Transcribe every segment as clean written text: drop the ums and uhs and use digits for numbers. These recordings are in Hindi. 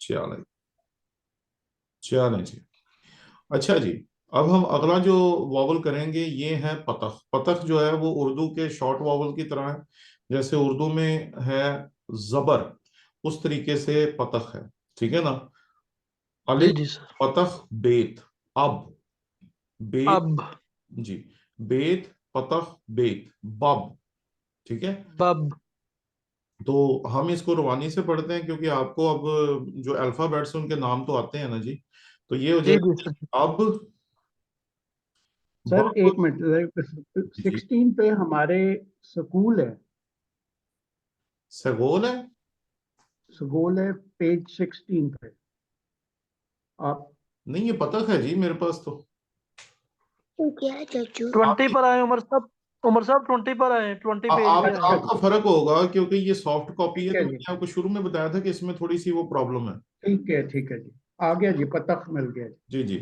चलें चलें जी। अच्छा जी, अब हम अगला जो वॉवल करेंगे ये है पतख। पतख जो है वो उर्दू के शॉर्ट वॉवल की तरह है। जैसे उर्दू में है जबर, उस तरीके से पतख है। ठीक है ना। जी अलिफ, जी सर। पतख, बेत, अब, बेत, अब। जी, बेत, पतख, बेत, बब। ठीक है। बब। तो हम इसको रुवानी से पढ़ते हैं क्योंकि आपको अब जो अल्फाबेट्स हैं उनके नाम तो आते हैं ना जी। तो ये हो जी जी जाएगा सर। अब, सर बब, एक मिनट, जी, 16 पे हमारे स्कूल है। सगोल है। स्कूल है पेज 16 पे। आप नहीं, ये पतख है जी मेरे पास तो। क्या है चाचू? 20 आपकी, पर आए उमर साहब। उमर साहब 20 पर आए, 20 पेज पे आए। अच्छा आपका फर्क होगा क्योंकि ये सॉफ्ट कॉपी है, ठीक तो है जी, मैंने आपको शुरू में बताया था कि इसमें थोड़ी सी वो प्रॉब्लम है। ठीक है जी, आ गया जी, पतख मिल गया जी। जी जी।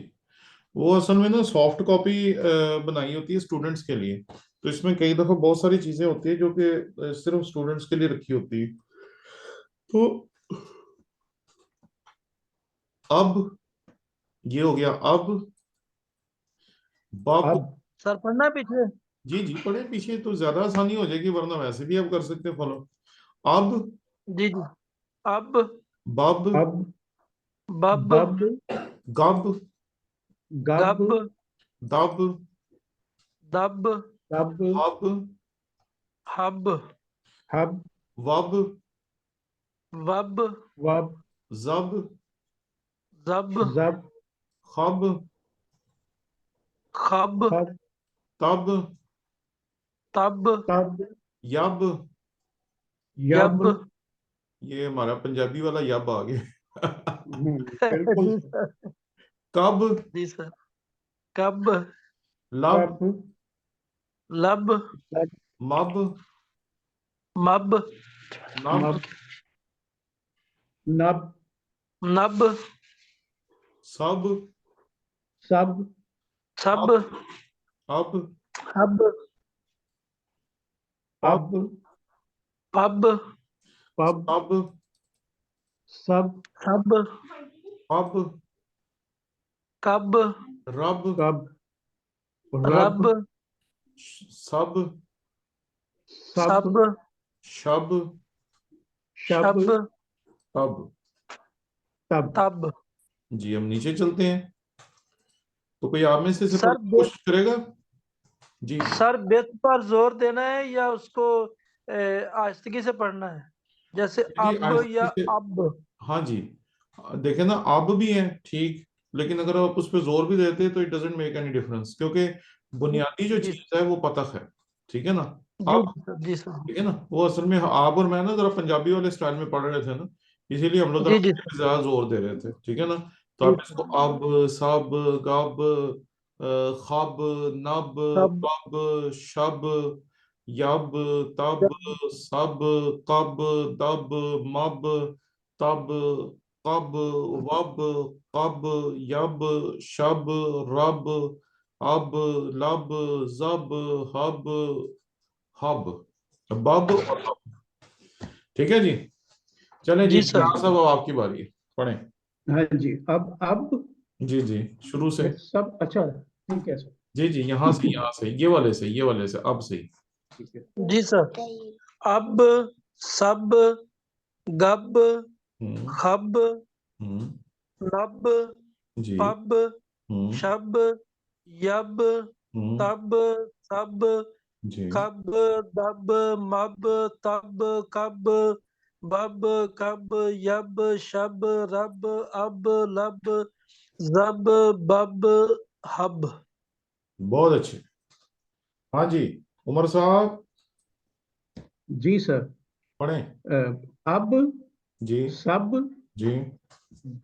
वो असल में ना सॉफ्ट कॉपी बनाई होती है स्टूडेंट्स के लिए। तो इसमें कई दफा बहुत सारी चीजें होती है जो कि सिर्फ स्टूडेंट्स के लिए रखी होती है। तो अब, ये हो गया अब, बब। अब सर पढ़ना है पीछे। जी जी, पढ़े पीछे तो ज्यादा आसानी हो जाएगी, वरना वैसे भी आप कर सकते हैं फॉलो। अब, जी जी। अब। बब, अब बब। बब गब, गब गब। दब, दब। तब हब, हब। हब वब, वब। वब जब, जब। जब खब, खब। खब तब, तब। तब यब। यब। यब। ये हमारा पंजाबी वाला यब आ गया। बिल्कुल जी सर। सर। कब, जी सर। कब। लब, कब लब। लब मब, मब। नब, मब नब नब। सब, सब सब। अब, अब, अब। पब, अब पब। पब सब, सब सब। अब, कब। रब, कब रब रब। सब, सब सब। शब, शब शब। तब। तब। तब। जी, हम नीचे चलते हैं। तो कोई आप में से सर पढ़ने की कोशिश करेगा? जी। सर बेत पर जोर देना है या उसको आहिस्तगी से पढ़ना है, जैसे जी, अब या आहिस्ते से। अब। हाँ जी। देखे ना, अब भी है ठीक, लेकिन अगर आप उस पर जोर भी देते तो it doesn't make any difference, क्योंकि बुनियादी जो जी चीज है वो पतख है। ठीक है ना। जी अब, सर। जी सर। ठीक है ना, वो असल में आप और मैं ना जरा पंजाबी वाले स्टाइल में पढ़ रहे थे ना, इसीलिए हम लोग जरा जी जी उसपे सर। ज्यादा जोर दे रहे थे। ठीक है ना। तो जी आप इसको सर। अब, सब, गब, खब, नब, तब। कब, शब, यब, तब, जब। सब, कब, दब, मब, तब, कब, वब, कब, यब, शब, रब, अब, लब, जब, हब, हब, बब और हब। ठीक है जी। चलें जी, जी सर। फिलहाल साहब अब आपकी बारी है, पढ़ें। हाँ जी, अब जी जी, शुरू से। सब अच्छा, ठीक है सर। जी जी, यहाँ से, ये वाले से, ये वाले से, अब से। ठीक है। जी सर। बताइए। अब। सब। गब। हम्म। खब। हम्म। लब। जी। पब। हम्म। शब। यब। हम्म। तब। सब। जी। कब। दब। मब। तब। कब। बब। कब। यब। शब। रब। अब। लब। जब। बब। हब। बहुत अच्छे। हाँ जी, उमर साहब जी सर। पढ़ें। अब जी। सब जी।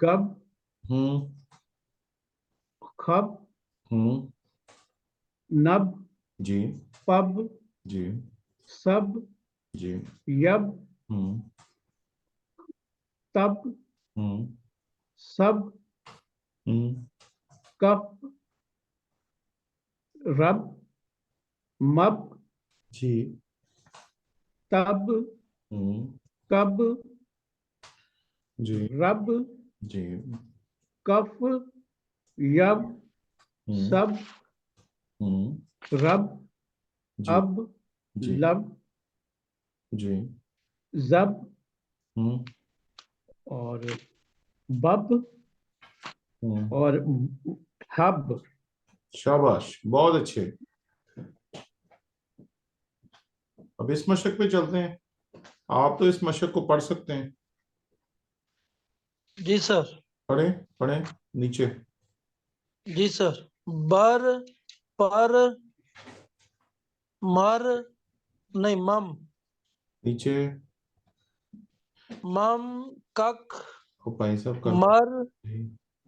गब हम्म। खब हम्म। नब जी। पब जी। सब जी। यब हम्म। तब हम्म। सब हम्म। कफ रब मब जी। तब हम्म। कब जी। रब जी। कफ यब हम्म। सब हम्म। रब जी। अब जी। लब जी। जब हम्म। और बब हम्म। और हब। शाबाश, बहुत अच्छे। अब इस मशक पे चलते हैं। आप तो इस मशक को पढ़ सकते हैं। जी सर। पढ़े पढ़े नीचे। जी सर। बर पर मर नहीं मम नीचे। मम कक ओ भाई साहब कर। मर जी।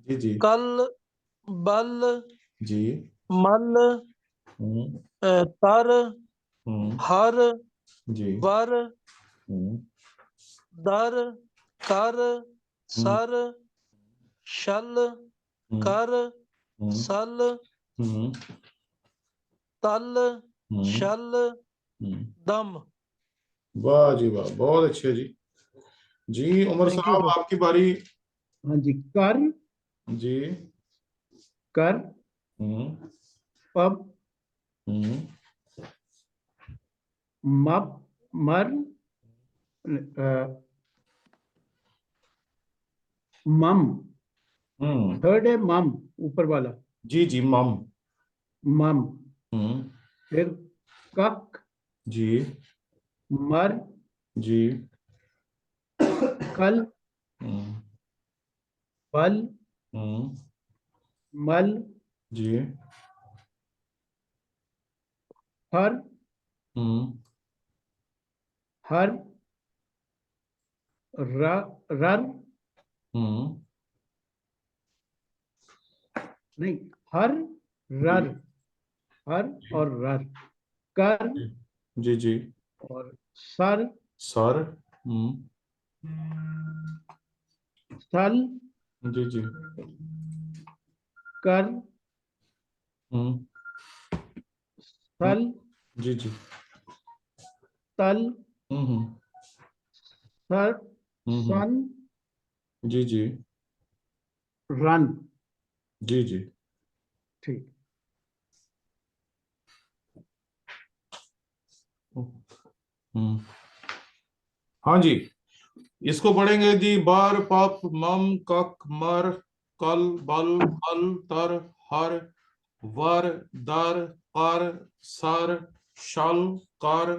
जी। जी। कल बल जी। मल हम्म। तर हम्म। हर जी। वर हम्म। दर कर हम्म। सर शल हम्म। कर हम्म। सल हम्म। तल हम्म। शल हम्म। दम। वाह जी वाह, बहुत अच्छे जी। जी उमर थैंक यू साहब सर। आपकी बारी। हाँ जी। कर जी। कर हम्म। पब हम्म। मप मर मम। हम्म। थर्ड है मम, ऊपर वाला जी जी मम। मम। हम्म। फिर कक जी। मर जी। कल हम्म। बल हम्म। मल जी। हर हम्म। हर रर हम्म। नहीं, हर रर हर और रर कर जी जी। और सर सर। हम्म। सल जी जी। कर हम्म। हम्म। सल जी जी। तल हम्म। सर हम्म। सन जी जी। रन। जी जी। ठीक। हम्म। हाँ जी, इसको पढ़ेंगे जी। बर पप मम कक मर कल बल हल तर हर वर दर कर सर शल कर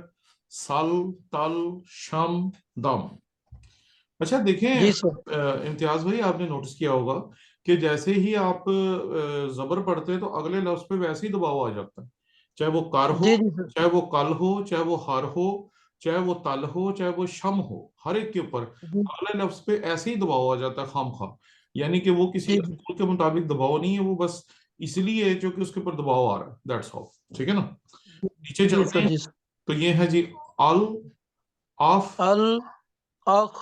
सल तल शम दम। अच्छा देखें, जी सर। इम्तियाज भाई आपने नोटिस किया होगा कि जैसे ही आप जबर पढ़ते हैं तो अगले लफ्ज पे वैसे ही दबाव आ जाता है। चाहे वो कर हो, जी जी सर। चाहे वो कल हो, चाहे वो हर हो, चाहे वो तल हो, चाहे वो शम हो, हर एक के ऊपर जी अगले लफ्ज पे ऐसे ही दबाव आ जाता है खाम खा। यानी कि वो किसी जी असूल के मुताबिक दबाव नहीं है, वो बस इसलिए है जो कि उसके ऊपर दबाव आ रहा है, दैट्स ऑल। ठीक है ना। नीचे जी चलते सर। हैं। जी सर। तो ये है जी अल आफ। अल अख।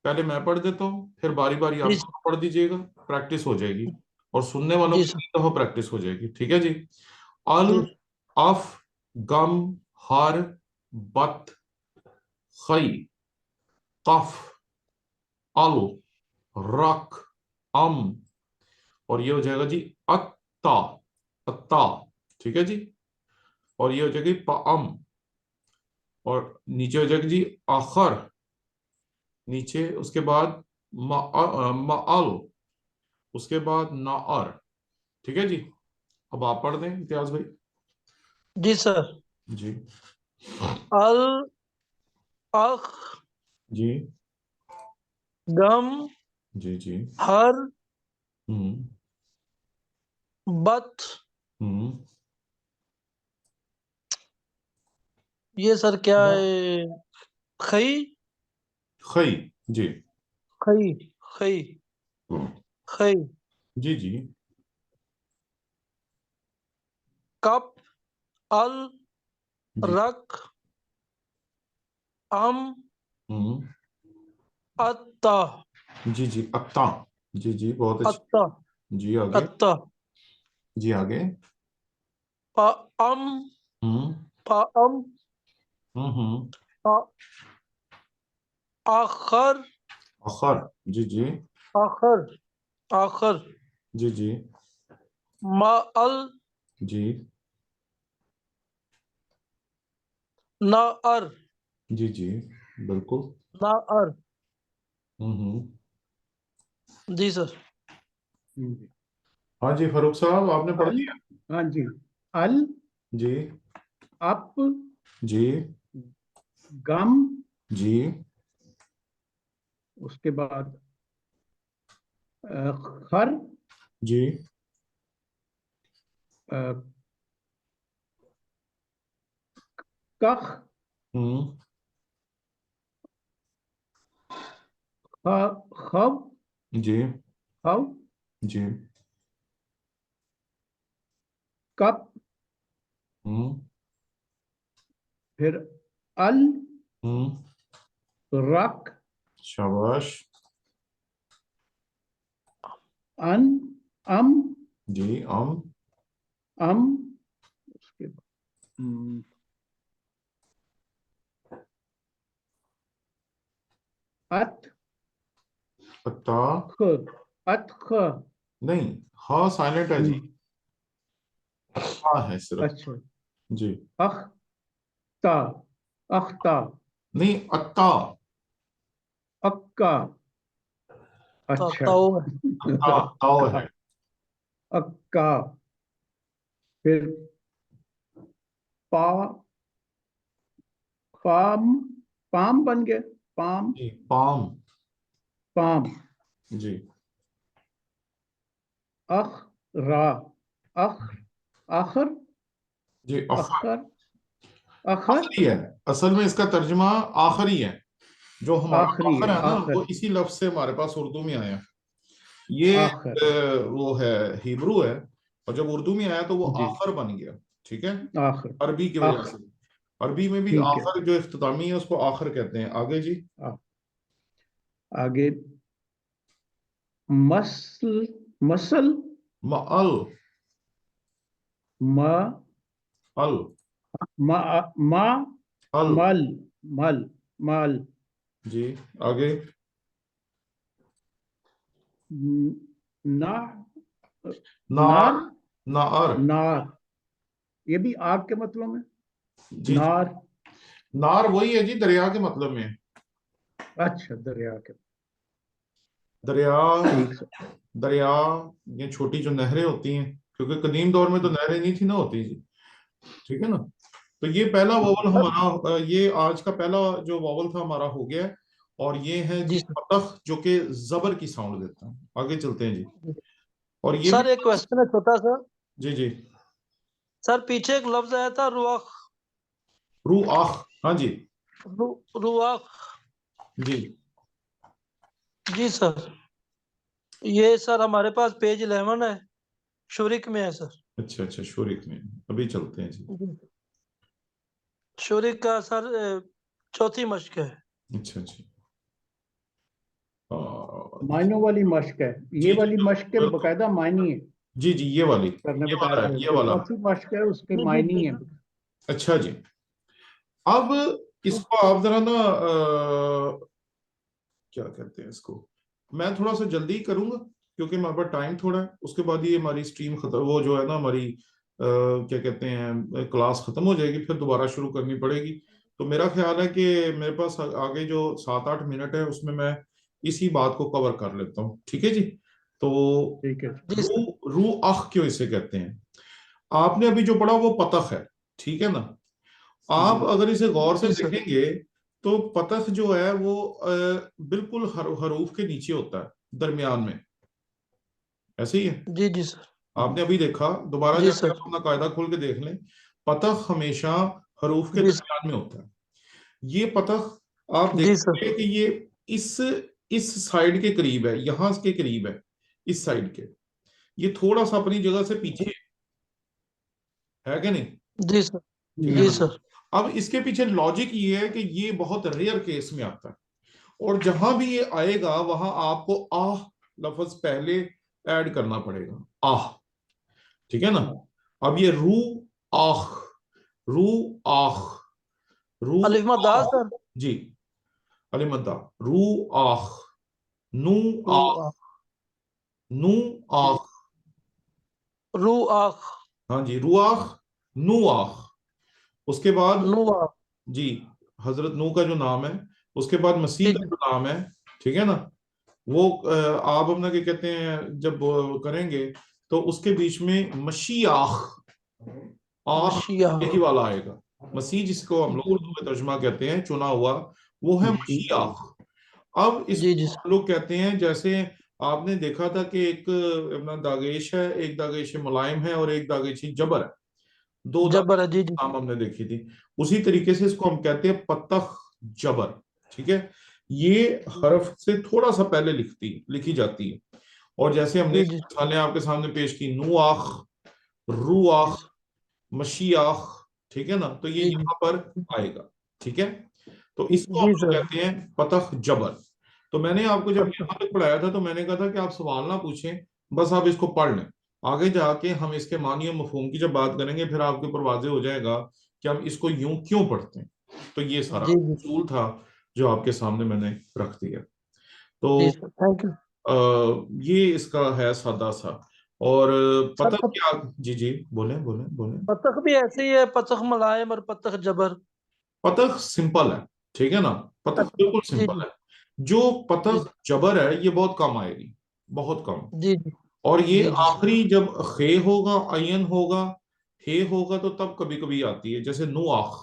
पहले मैं पढ़ देता हूँ, फिर बारी बारी आप जी सर। दोनों पढ़ दीजिएगा, प्रैक्टिस हो जाएगी। और सुनने वालों जी की सर। भी दफा प्रैक्टिस हो जाएगी। ठीक है जी। अल जी अफ गम हर बत खई कफ अल रख अम। और ये हो जाएगा जी अत्ता अत्ता। ठीक है जी। और ये हो जाएगी पअम। और नीचे हो जाएगी जी आखर। नीचे उसके बाद मअल। उसके बाद नाअर। ठीक है जी। अब आप पढ़ दें इम्तियाज भाई। जी सर। जी। अल अख जी। गम जी। जी। हर हम्म। बत। हम्म। ये सर क्या वाह। है? खई खई। जी। खई खई खई जी। जी। कप अल जी। रख अम हम्म। अत्ता जी जी अत्ता। जी जी बहुत अच्छी। अत्ता जी आगे। अत्ता जी आगे। प अम हम्म। प अम हम्म। आ- आखर अखर। जी जी। आखर, आखर, जी जी माअल, जी नाअर, जी जी बिल्कुल। नाअर। हम्म। जी सर। जी। हाँ जी फारूक साहब, आपने पढ़ अल, लिया? हाँ जी। अल, जी अप, जी गम, जी उसके बाद खर, जी अ, कख, हम्म खब, जी खव, जी कप, हम्म फिर अल, हम्म रक, शाबाश। अन, अम, जी अम, उसके बाद अत, पत्ता ख, अत, ख, नहीं, हाँ साइलेंट है जी, हाँ है सिर्फ। अच्छा, जी अख, ता, अख्ता, नहीं, अत्ता, अक्का, अच्छा, ताओ है। अत्ता ताओ अक्का, है। अक्का, फिर पा, पाम, पाम बन गया, पाम, जी पाम। पाम, जी अख, रा, अख, आखर, जी अखर, अखर, अखर, आखिरी है। असल में इसका तर्जुमा आखिरी है। जो हमारा आखिरी आखिर है, है ना, वो आखिर, इसी लफ्ज से हमारे पास उर्दू में आया। ये आखिर, वो है, हिब्रू है, और जब उर्दू में आया तो वो जी, आखर बन गया। ठीक है, आखिर, अरबी की वजह आखिर, से। अरबी में भी ठीक है। आखर जो इख्तितामी है उसको आखर कहते हैं। आगे जी। आ- आगे मसल, मसल, मअल, म, अल, मा, मा, अल। मल, मल, मल, जी आगे। ना, नार, नार, नार। नार, ये भी आग के मतलब में, जी जी, नार, नार वही है जी, दरिया के मतलब में है। अच्छा, दरिया के, दरिया, ठीक सर, दरिया, ये छोटी जो नहरें होती हैं, क्योंकि कदीम दौर में तो नहरें नहीं थी ना होती जी। ठीक है ना। तो ये पहला वॉवल सर। हमारा, ये आज का पहला जो वॉवल था हमारा हो गया है। और ये है जी जी सर। पतख, जो कि जबर की साउंड देता है। आगे चलते हैं जी। और ये भी, सर एक क्वेश्चन है छोटा सा। जी जी, सर पीछे एक लफ्ज आया था रुआख, रू आख, हाँ जी रुआख। जी। जी सर, ये सर हमारे पास पेज 11 है, शुरिक में है सर। अच्छा अच्छा, शोरिक में, अभी चलते हैं जी। जी। शुरिक का सर चौथी मश्क है। अच्छा अच्छा, मायनों वाली मश्क है, ये जी जी वाली मश्क के बिल्कुल, बकायदा मायनी है। जी जी ये वाली, सर ने ये बताया वाला था है, ये जो वाला। चौथी मश्क है उसके जी जी मायनी जी। है। अच्छा जी, अब इसको आप जरा ना क्या कहते हैं इसको, मैं थोड़ा सा जल्दी करूंगा क्योंकि हमारे पास टाइम थोड़ा है। उसके बाद ये हमारी स्ट्रीम खत्म, वो जो है ना हमारी क्या कहते हैं, क्लास खत्म हो जाएगी, फिर दोबारा शुरू करनी पड़ेगी। तो मेरा ख्याल है कि मेरे पास आगे जो 7-8 मिनट है उसमें मैं इसी बात को कवर कर लेता हूँ। ठीक है जी। तो ठीक है, जी सर। रू, रू अख क्यों इसे कहते हैं? आपने अभी जो पढ़ा वो पतख है, ठीक है ना। जी, आप अगर इसे गौर से जी सर। देखेंगे तो पतख जो है वो बिल्कुल हरूफ के नीचे होता है, दरमियान में, ऐसे ही है। जी जी सर। आपने अभी देखा, दोबारा जी जाके सर। आप अपना कायदा खोल के देख लें, पतख हमेशा हरूफ के जी सर। दरमियान में होता है। ये पतख आप जी सर। देखेंगे कि ये इस इस साइड के करीब है, यहां के करीब है, इस साइड के। ये थोड़ा सा अपनी जगह से पीछे है कि नहीं? जी सर। ठीक है जी ना। सर। अब इसके पीछे लॉजिक ये है कि ये बहुत रेयर केस में आता है, और जहां भी ये आएगा वहां आपको आह लफ्ज पहले ऐड करना पड़ेगा, आह। ठीक है ना। अब ये रू आह, रू आह, रू अलिफ मद्दा आह, सर। जी, अली मद्दा, रू आह, नू रू आह, आ। नू आख, रू आख, हाँ जी, रुआख, नू आख। उसके बाद नू आख। जी, हजरत नू का जो नाम है, उसके बाद मसीह जी का जो नाम है, ठीक है ना, वो आप अपना क्या कहते हैं जब करेंगे तो उसके बीच में मशीआख, आख मसीहा। यही वाला आएगा। मसीह जिसको हम लोग जी उर्दू में तर्जुमा कहते हैं, चुना हुआ, वो है मशीआख। अब जी जी इसको हम लोग कहते हैं, जैसे आपने देखा था कि एक अपना दागेश है, एक दागेश मुलायम है और एक दागेश जबर है, दो जबर है। दागेश जी जी नाम हमने देखी थी। उसी तरीके से इसको हम कहते हैं पतख जबर, ठीक है। ये हरफ से थोड़ा सा पहले लिखी जाती है। और जैसे हमने जी इसकी जी मिसालें आपके सामने पेश की, नू आख, रू जी आख, मशीआख, ठीक है ना, तो ये जी यहाँ पर आएगा, ठीक है। तो इसको हम जी लोग सर। कहते हैं पतख जबर। तो मैंने आपको जब अच्छा। यहाँ तक पढ़ाया था तो मैंने कहा था कि आप सवाल ना पूछें, बस आप इसको पढ़ लें। आगे जाके हम इसके मानी और मफहूम की जब बात करेंगे फिर आपके ऊपर वाजे हो जाएगा कि हम इसको यूं क्यों पढ़ते हैं। तो ये सारा जी जी उसूल था जो आपके सामने मैंने रख दिया। जी तो सर, थैंक यू। ये इसका है सादा सा। और सर पता क्या, जी जी, बोले बोले बोले। पतख भी ऐसे ही है, पतख मुलायम और पतख जबर। पतख सिंपल है, ठीक है ना, पतख अच्छा। बिल्कुल जी सिंपल जी है। जो जी पतख जबर है ये बहुत कम आएगी, बहुत कम। जी जी और ये जी जी सर। आखिरी जब खे होगा, अयन होगा, हे होगा, तो तब कभी कभी आती है, जैसे नुआख,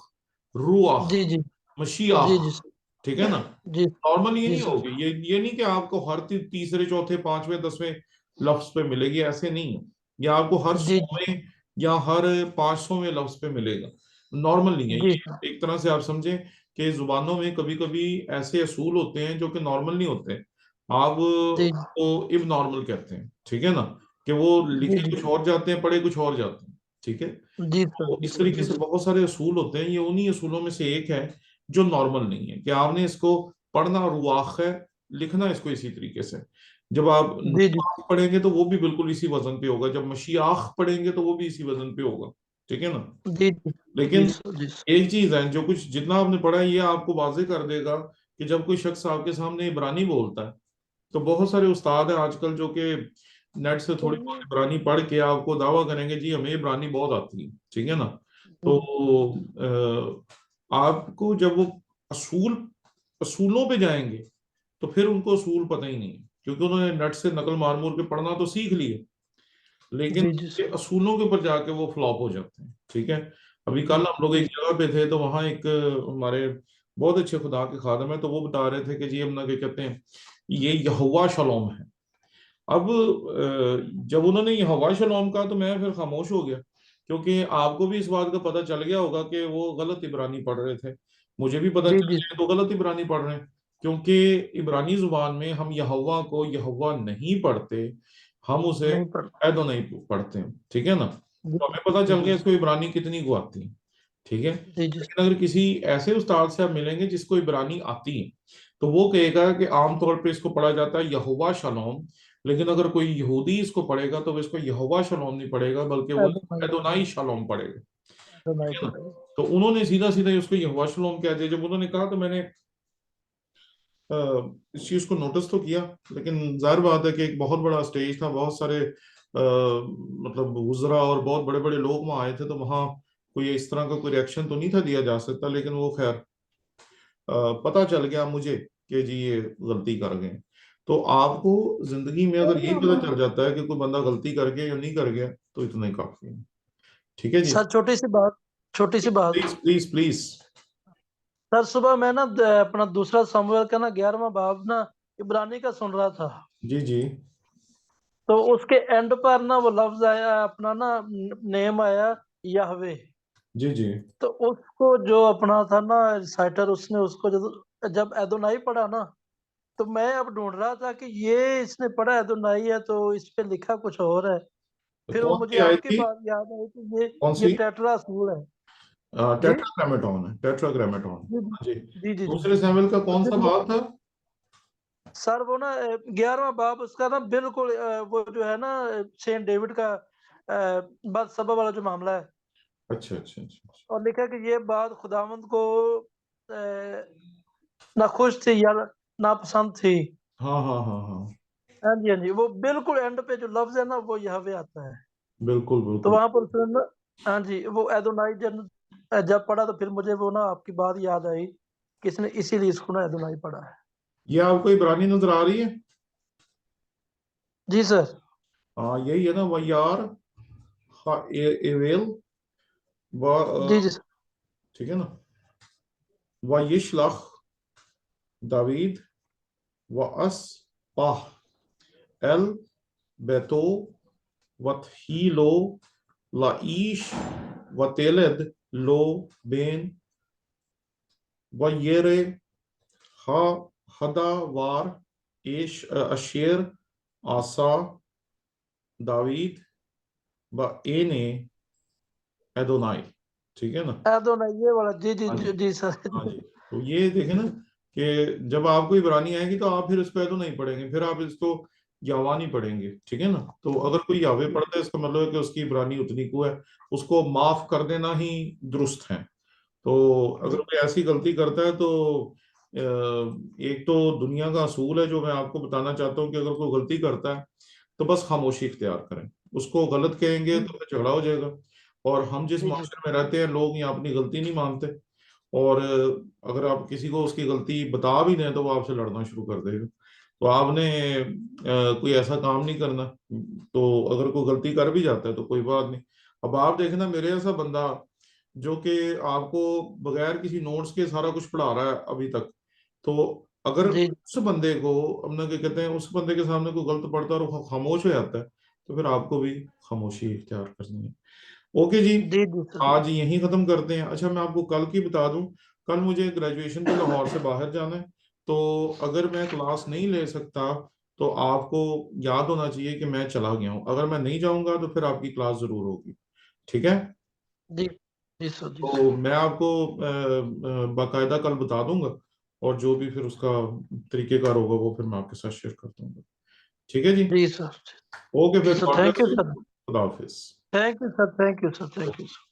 रुआख, जी जी जी मशीआख, जी सर। ठीक है ना। जी नॉर्मल ये जी नहीं सर। होगी, ये नहीं कि आपको हर तीसरे चौथे पांचवें दसवें लफ्ज पे मिलेगी, ऐसे नहीं है। ये आपको हर जी 100वें या हर 500वें लफ्ज पे मिलेगा। नॉर्मल नहीं है जी सर। ये, एक तरह से आप समझें कि जुबानों में कभी कभी ऐसे असूल होते हैं जो कि नॉर्मल नहीं होते, आप जी वो इब नॉर्मल कहते हैं, ठीक है ना, कि वो जी लिखे जी कुछ और जाते हैं, पढ़े कुछ और जाते हैं, ठीक है। जी सर। तो जी इस सर। तरीके जी से सर। बहुत सारे असूल होते हैं, ये उन्हीं असूलों में से एक है जो नॉर्मल नहीं है, कि आपने इसको पढ़ना रुआख है, लिखना इसको इसी तरीके से। जब आप जी जी नुआख पढ़ेंगे तो वो भी बिल्कुल इसी वजन पे होगा, जब मशीआख पढ़ेंगे तो वो भी इसी वजन पे होगा, ठीक है ना। जी जी जी लेकिन सर। जी सर। एक चीज है, जो कुछ जितना आपने पढ़ा है ये आपको वाजे कर देगा कि जब कोई शख्स आपके सामने इब्रानी बोलता है, तो बहुत सारे उस्ताद हैं आजकल जो कि नेट से थोड़ी बहुत इब्रानी पढ़ के आपको दावा करेंगे जी हमें इब्रानी बहुत आती है, ठीक है ना। तो आपको जब वो असूल असूलों पे जाएंगे तो फिर उनको असूल पता ही नहीं है, क्योंकि उन्होंने नेट से नकल मार मूर के पढ़ना तो सीख लिए, लेकिन जी जी ये सर। असूलों के ऊपर जाके वो फ्लॉप हो जाते हैं, ठीक है। अभी कल हम लोग जी एक जगह पे थे तो वहां एक हमारे बहुत अच्छे खुदा के खादम है, तो वो बता रहे थे कि जी हम ना क्या कहते हैं, ये यहोवा शलोम है। अब जब उन्होंने यहोवा शलोम कहा तो मैं फिर खामोश हो गया, क्योंकि आपको भी इस बात का पता चल गया होगा कि वो गलत इब्रानी पढ़ रहे थे, मुझे भी पता जी चल जी गया तो गलत इब्रानी पढ़ रहे हैं। क्योंकि इब्रानी जुबान में हम यहोवा को यहोवा नहीं पढ़ते, हम उसे नहीं पढ़। ऐदो नहीं पढ़ते हैं, ठीक है ना। जी तो हमें पता जी चल जी गया इसको इब्रानी कितनी को आती है, ठीक है। जी जी लेकिन अगर किसी ऐसे उस्ताद से आप मिलेंगे जिसको इब्रानी आती है, तो वो कहेगा कि आमतौर पे इसको पढ़ा जाता है यहोवा शलोम, लेकिन अगर कोई यहूदी इसको पढ़ेगा तो वो इसको यहोवा शलोम नहीं पढ़ेगा, बल्कि वो एडोनाई। एदोनाई शलोम पढ़ेगा, एडोनाई ठीक है ना। पढ़ेगा। तो उन्होंने सीधा सीधा उसको यहोवा शलोम कह दिया। जब उन्होंने कहा तो मैंने अ, इस चीज को नोटिस तो किया, लेकिन जाहिर बात है कि एक बहुत बड़ा स्टेज था, बहुत सारे मतलब गुजरा और बहुत बड़े बड़े लोग वहां आए थे, तो वहां कोई इस तरह का कोई रिएक्शन तो नहीं था दिया जा सकता, लेकिन वो खैर पता चल गया मुझे कि जी ये गलती कर गए। तो आपको जिंदगी में अगर यही पता चल जाता है कि कोई बंदा गलती कर गया या नहीं कर गया, तो इतना ही काफी है, ठीक है जी। सर छोटी सी बात। Please please please. सर सुबह मैं ना अपना दूसरा समूएल का ना 11वां बाब ना इब्रानी का सुन रहा था। जी जी तो उसके एंड पर ना वो लफ्ज आया अपना ना, नेम आया याहवे। जी जी तो उसको जो अपना था ना रिसाइटर, उसने उसको जब एदोनाई पढ़ा ना, तो मैं अब ढूंढ रहा था कि ये इसने पढ़ा एदोनाई है तो इस पे लिखा कुछ और है। तो फिर वो कौन मुझे सी आई आपकी थी, बात याद आई कि कौन ये सी। टेट्रासूल है। जी टेट्राग्रामेटोन है, टेट्राग्रामेटोन। जी जी। जी जी जी। दूसरे सैमुअल का तो कौन सा फिर भाग था। सर वो ना 11वां बाब उसका ना बिल्कुल वो जो है ना सेंट डेविड का बद सबब वाला जो मामला है। अच्छा अच्छा अच्छा अच्छा। और लिखा कि ये बात खुदावंद को नाखुश थी या नापसंद थी। हाँ हाँ हाँ हाँ। हाँ जी, हाँ जी, वो बिल्कुल एंड पे जो लफ्ज है ना वो याहवे आता है। बिल्कुल तो बिल्कुल। वहां पर फिर ना, हाँ जी, वो एदोनाई जब पढ़ा तो फिर मुझे वो ना आपकी बात याद आई कि इसने इसीलिए इसको ना एदोनाई पढ़ा है। ये आपको इब्रानी नजर आ रही है? जी सर। हाँ यही है ना, वयार एवेल जी व, जी सर। ठीक है ना, वयिशलख दावीद व अस पाह एल बेतो वतहीलो लाइश वतेलद लो बेन वयरे हा हदावार एश अशेर आसा दावीद व एने एदोनाई। ठीक है ना? एदोनाई ये वाला, जी जी हाँ जी, जी, जी सर। हाँ जी। तो ये देखे ना कि जब आपको इब्रानी आएगी तो आप फिर इसको एदो नहीं पढ़ेंगे, फिर आप इसको यावा नहीं पढ़ेंगे। ठीक है ना? तो अगर कोई यावे पढ़ता है इसका मतलब है कि उसकी इब्रानी उतनी को है, उसको माफ कर देना ही दुरुस्त है। तो अगर जी कोई ऐसी गलती करता है तो एक तो दुनिया का असूल है जो मैं आपको बताना चाहता हूँ कि अगर कोई गलती करता है तो बस खामोशी इख्तियार करें। उसको गलत कहेंगे जी तो फिर झगड़ा हो जाएगा। और हम जिस जी जी माशरे में रहते हैं लोग यहाँ अपनी गलती नहीं मानते, और अगर आप किसी को उसकी गलती बता भी दें तो वो आपसे लड़ना शुरू कर देगा। तो आपने कोई ऐसा काम नहीं करना। तो अगर कोई गलती कर भी जाता है तो कोई बात नहीं। अब आप देखना मेरे ऐसा बंदा जो कि आपको बगैर किसी नोट्स के सारा कुछ पढ़ा रहा है अभी तक, तो अगर जी उस बंदे को अपना क्या कहते हैं, उस बंदे के सामने कोई गलत पढ़ता है और वो खामोश हो जाता है तो फिर आपको भी खामोशी इख्तियार करनी है। ओके जी, जी जी सर। आज यहीं खत्म करते हैं। अच्छा मैं आपको कल की बता दूं, कल मुझे ग्रेजुएशन पे लाहौर से बाहर जाना है। तो अगर मैं क्लास नहीं ले सकता तो आपको याद होना चाहिए कि मैं चला गया हूं। अगर मैं नहीं जाऊंगा तो फिर आपकी क्लास जरूर होगी। ठीक है? जी जी सर। जी सर। तो मैं आपको बाकायदा कल बता दूंगा, और जो भी फिर उसका तरीकेकार होगा वो फिर मैं आपके साथ शेयर कर दूंगा। ठीक है जी? जी सर। ओके जी फिर, sir, god thank bless you you, sir. खुदा हाफिज। Thank you sir, thank you sir, thank you sir.